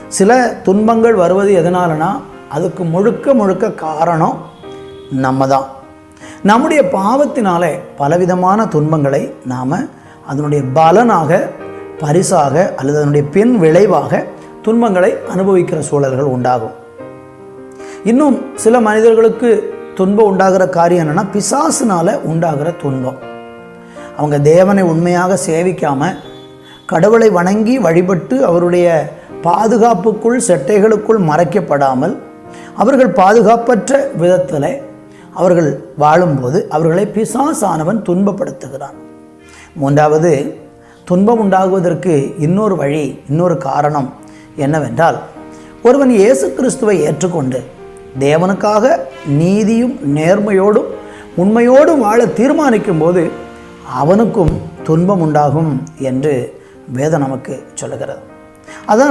சில துன்பங்கள் வருவது எதனாலனா அதுக்கு முழுக்க முழுக்க காரணம் நம்ம தான். நம்முடைய பாவத்தினாலே பலவிதமான துன்பங்களை நாம் அதனுடைய பலனாக, பரிசாக அல்லது அதனுடைய பின் விளைவாக துன்பங்களை அனுபவிக்கிற சூழல்கள் உண்டாகும். இன்னும் சில மனிதர்களுக்கு துன்பம் உண்டாகிற காரியம் என்னென்னா, பிசாசினால் உண்டாகிற துன்பம். அவங்க தேவனை உண்மையாக சேவிக்காமல் கடவுளை வணங்கி வழிபட்டு அவருடைய பாதுகாப்புக்குள் செட்டைகளுக்குள் மறைக்கப்படாமல் அவர்கள் பாதுகாப்பற்ற விதத்தில் அவர்கள் வாழும்போது அவர்களை பிசாசானவன் துன்பப்படுத்துகிறான். மூன்றாவது, துன்பம் உண்டாகுவதற்கு இன்னொரு வழி, இன்னொரு காரணம் என்னவென்றால், ஒருவன் இயேசு கிறிஸ்துவை ஏற்றுக்கொண்டு தேவனுக்காக நீதியும் நேர்மையோடும் உண்மையோடும் வாழ தீர்மானிக்கும் போது அவனுக்கும் துன்பம் உண்டாகும் என்று வேதம் நமக்கு சொல்லுகிறது. அதான்